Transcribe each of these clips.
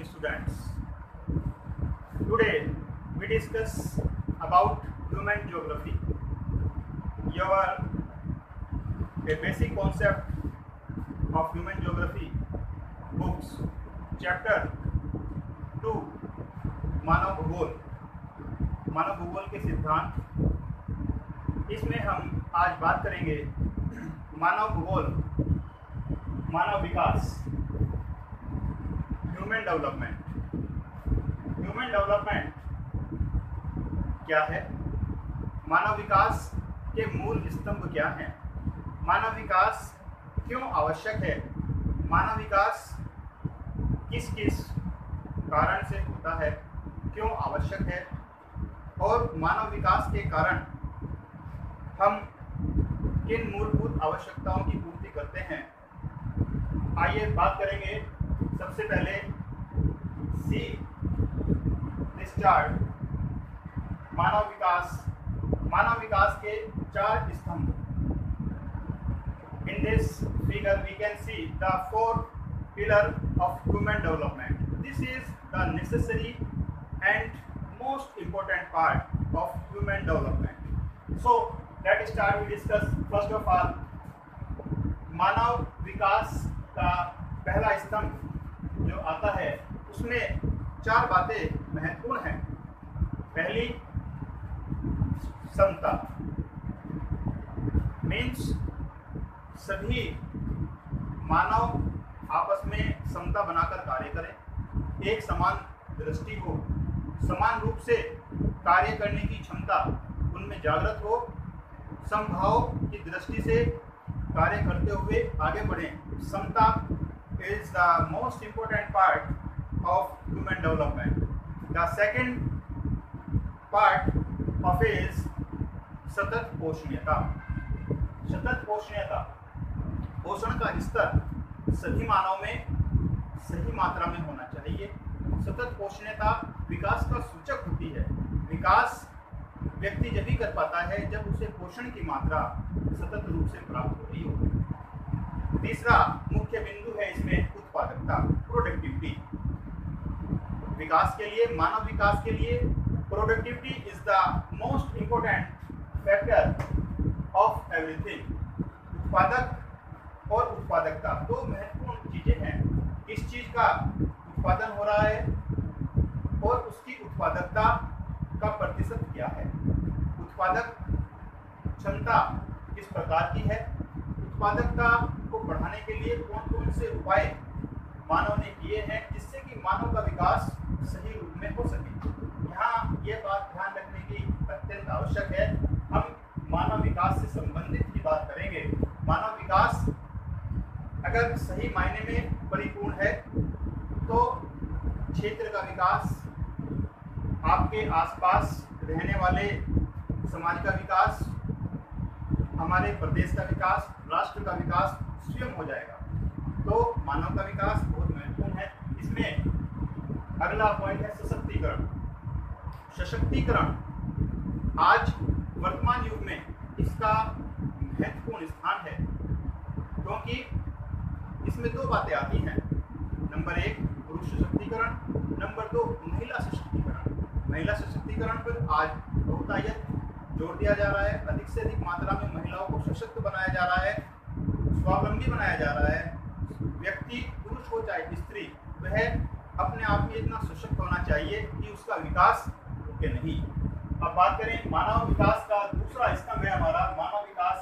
students. Today we discuss about human geography. Your a basic concept of human geography books chapter 2 मानव भूगोल के सिद्धांत। इसमें हम आज बात करेंगे मानव भूगोल, मानव विकास, ह्यूमन डेवलपमेंट क्या है, मानव विकास के मूल स्तंभ क्या हैं, मानव विकास क्यों आवश्यक है, मानव विकास किस किस कारण से होता है, क्यों आवश्यक है, और मानव विकास के कारण हम किन मूलभूत आवश्यकताओं की पूर्ति करते हैं। आइए बात करेंगे सबसे पहले सी दिस चार्ट। मानव विकास के चार स्तंभ। In this figure we can see the four pillars of human development. This is the necessary and most important part of human development. So let's start. We discuss first of all मानव विकास का पहला स्तंभ जो आता है उसमें चार बातें महत्वपूर्ण हैं। पहली समता, मीन्स सभी मानव आपस में समता बनाकर कार्य करें, एक समान दृष्टि हो, समान रूप से कार्य करने की क्षमता उनमें जागृत हो, समभाव की दृष्टि से कार्य करते हुए आगे बढ़ें। समता is the most important part of human development. The second part of is सतत पोषणीयता। पोषण का स्तर सभी मानव में सही मात्रा में होना चाहिए। सतत पोषणीयता विकास का सूचक होती है। विकास व्यक्ति जब भी कर पाता है जब उसे पोषण की मात्रा सतत रूप से प्राप्त हो रही हो। तीसरा मुख्य बिंदु है इसमें उत्पादकता, प्रोडक्टिविटी। विकास के लिए, मानव विकास के लिए productivity is the most important factor of everything. उत्पादक और उत्पादकता दो महत्वपूर्ण चीजें हैं। किस चीज का उत्पादन हो रहा है और उसकी उत्पादकता का प्रतिशत क्या है। उत्पादक क्षमता किस प्रकार की है, उत्पादकता को बढ़ाने के लिए कौन कौन से उपाय मानव ने किए हैं जिससे कि मानव का विकास सही रूप में हो सके। यहाँ ये बात ध्यान रखने की अत्यंत आवश्यक है। हम मानव विकास से संबंधित ही बात करेंगे। मानव विकास अगर सही मायने में परिपूर्ण है तो क्षेत्र का विकास, आपके आसपास रहने वाले समाज का विकास, हमारे प्रदेश का विकास, राष्ट्र का विकास स्वयं हो जाएगा। तो मानव का विकास बहुत महत्वपूर्ण है। इसमें अगला पॉइंट है सशक्तिकरण। आज वर्तमान युग में इसका महत्वपूर्ण स्थान है क्योंकि इसमें दो बातें आती हैं। नंबर एक पुरुष सशक्तिकरण, नंबर दो महिला सशक्तिकरण। महिला सशक्तिकरण पर आज बहुतायत जोर दिया जा रहा है। अधिक से अधिक मात्रा में महिलाओं को सशक्त बनाया जा रहा है, स्वावलंबी बनाया जा रहा है। व्यक्ति पुरुष हो चाहे स्त्री, वह अपने आप में इतना सशक्त होना चाहिए कि उसका विकास रुके नहीं। अब बात करें मानव विकास का दूसरा स्तंभ है हमारा मानव विकास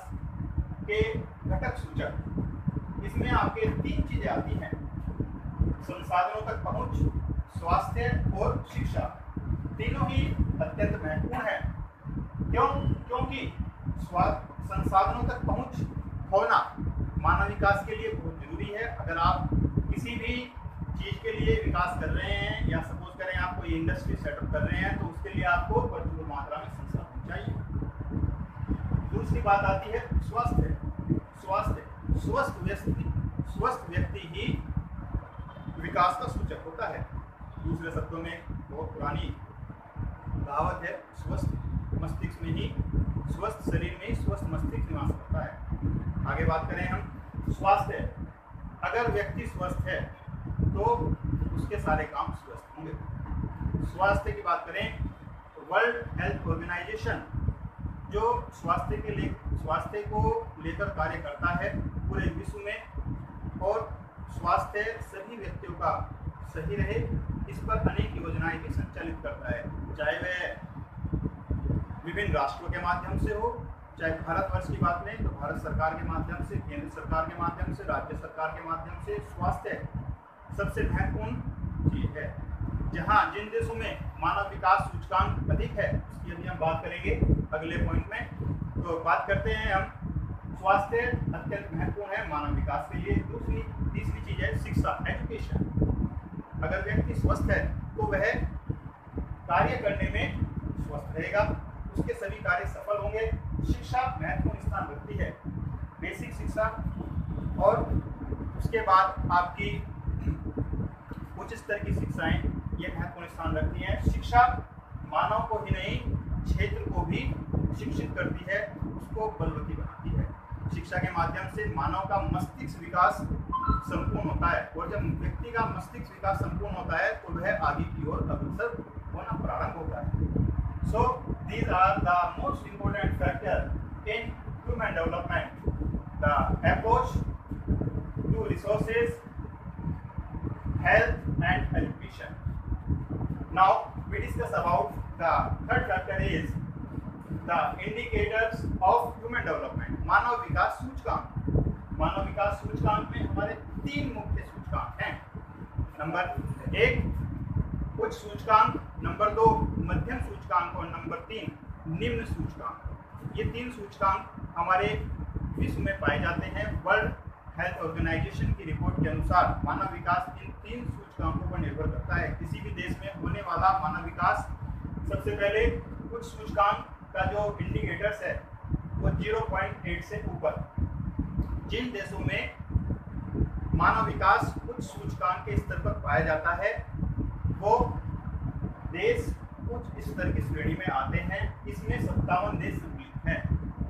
के घटक सूचक। इसमें आपके तीन चीजें आती हैं, संसाधनों तक पहुंच, स्वास्थ्य और शिक्षा। तीनों ही अत्यंत महत्वपूर्ण है। क्योंकि संसाधनों तक पहुंच होना मानव विकास के लिए बहुत जरूरी है। अगर आप किसी भी चीज के लिए विकास कर रहे हैं या सपोज करें आप कोई इंडस्ट्री सेटअप कर रहे हैं तो उसके लिए आपको प्रचुर मात्रा में संसाधन चाहिए। दूसरी बात आती है स्वास्थ्य। स्वस्थ व्यक्ति ही विकास का सूचक होता है। दूसरे शब्दों में बहुत पुरानी कहावत है, स्वस्थ मस्तिष्क में ही, स्वस्थ शरीर में ही स्वस्थ मस्तिष्क निवास करता है। आगे बात करें हम स्वास्थ्य। अगर व्यक्ति स्वस्थ है तो उसके सारे काम स्वस्थ होंगे। स्वास्थ्य की बात करें तो वर्ल्ड हेल्थ ऑर्गेनाइजेशन जो स्वास्थ्य को लेकर कार्य करता है पूरे विश्व में, और स्वास्थ्य सभी व्यक्तियों का सही रहे इस पर अनेक योजनाएं भी संचालित करता है, चाहे वह विभिन्न राष्ट्रों के माध्यम से हो, चाहे भारतवर्ष की बात लें तो भारत सरकार के माध्यम से, केंद्र सरकार के माध्यम से, राज्य सरकार के माध्यम से। स्वास्थ्य सबसे महत्वपूर्ण चीज है। जिन देशों में मानव विकास सूचकांक अधिक है उसकी अभी हम बात करेंगे अगले पॉइंट में। तो बात करते हैं हम, स्वास्थ्य अत्यंत महत्वपूर्ण है मानव विकास के लिए। तीसरी चीज है शिक्षा, एजुकेशन। अगर व्यक्ति स्वस्थ है तो वह कार्य करने में स्वस्थ रहेगा, उसके सभी कार्य सफल होंगे। शिक्षा महत्वपूर्ण स्थान रखती है, बेसिक शिक्षा, और उसके बाद आपकी उच्च स्तर की शिक्षाएं ये महत्वपूर्ण स्थान रखती हैं। शिक्षा मानव को ही नहीं क्षेत्र को भी शिक्षित करती है, उसको बलवती बनाती है। शिक्षा के माध्यम से मानव का मस्तिष्क विकास संपूर्ण होता है, और जब व्यक्ति का मस्तिष्क विकास संपूर्ण होता है तो वह आगे की ओर अग्रसर होना प्रारंभ होता है। So these are the most important factors in human development: the approach to resources, health and education. Now we discuss about the third factor is the indicators of human development. मानव विकास सूचकांक। मानव विकास सूचकांक में हमारे 3 मुख्य सूचकांक हैं। नंबर 1 उच्च सूचकांक, number 2 मध्यम सूचकांक और नंबर 3 निम्न सूचकांक। ये 3 सूचकांक हमारे विश्व में पाए जाते हैं। वर्ल्ड हेल्थ ऑर्गेनाइजेशन की रिपोर्ट के अनुसार मानव विकास इन 3 सूचकांकों पर निर्भर करता है। किसी भी देश में होने वाला मानव विकास सबसे पहले उच्च सूचकांक का जो इंडिकेटर्स है वो 0.8 से ऊपर। जिन देशों में मानव विकास उच्च सूचकांक के स्तर पर पाया जाता है वो देश उच्च स्तर की श्रेणी में आते हैं। इसमें 57 देश सम्मिलित हैं,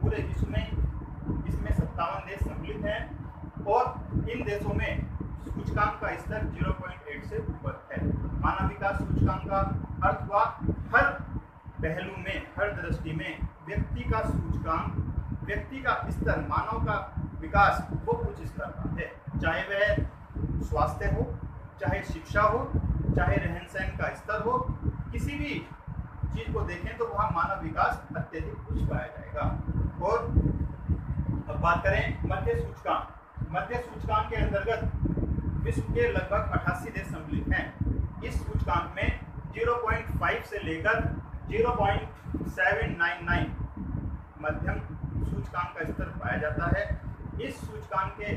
पूरे विश्व में इसमें 57 देश सम्मिलित हैं, और इन देशों में सूचकांक का स्तर 0.8 से ऊपर है। मानव विकास सूचकांक का अर्थ हुआ हर पहलू में, हर दृष्टि में व्यक्ति का सूचकांक, व्यक्ति का स्तर, मानव का विकास वो उच्च स्तर का है, चाहे वह स्वास्थ्य हो, चाहे शिक्षा हो, चाहे रहन सहन का स्तर हो। किसी भी चीज को देखें तो वहाँ मानव विकास अत्यधिक उच्च पाया जाएगा। और अब बात करें मध्य सूचकांक। मध्य सूचकांक के अंतर्गत विश्व के लगभग 88 देश सम्मिलित हैं। इस सूचकांक में 0.5 से लेकर 0.799 मध्यम सूचकांक का स्तर पाया जाता है। इस सूचकांक के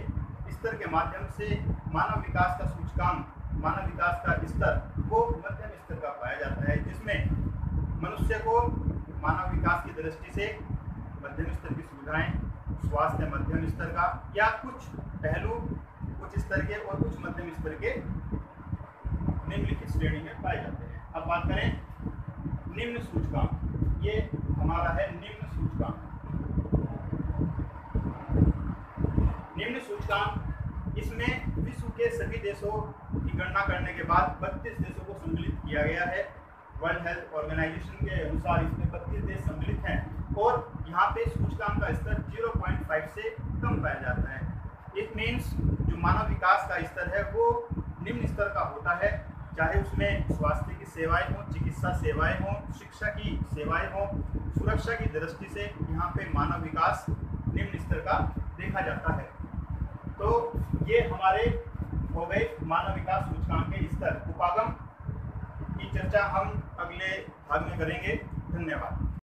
स्तर के माध्यम से मानव विकास का सूचकांक, मानव विकास का स्तर वो मध्यम स्तर का पाया जाता है, जिसमें मनुष्य को मानव विकास की दृष्टि से मध्यम स्तर की सुविधाएं, स्वास्थ्य मध्यम स्तर का, या कुछ पहलू उच्च स्तर के और कुछ मध्यम स्तर के निम्नलिखित श्रेणी में पाए जाते हैं। अब बात करें निम्न सूचकांक। ये हमारा है निम्न सूचकांक। निम्न सूचकांक, इसमें विश्व के सभी देशों की गणना करने के बाद 32 देशों को सम्मिलित किया गया है। वर्ल्ड हेल्थ ऑर्गेनाइजेशन के अनुसार इसमें 32 देश सम्मिलित हैं, और यहाँ पे सूचकांक का स्तर 0.5 से कम पाया जाता है। इट मीन्स जो मानव विकास का स्तर है वो निम्न स्तर का होता है, चाहे उसमें स्वास्थ्य की सेवाएं हों, चिकित्सा सेवाएं हों, शिक्षा की सेवाएं हों, सुरक्षा की दृष्टि से यहाँ पे मानव विकास निम्न स्तर का देखा जाता है। तो ये हमारे हो गए मानव विकास सूचकांक के स्तर। उपागम की चर्चा हम अगले भाग में करेंगे। धन्यवाद।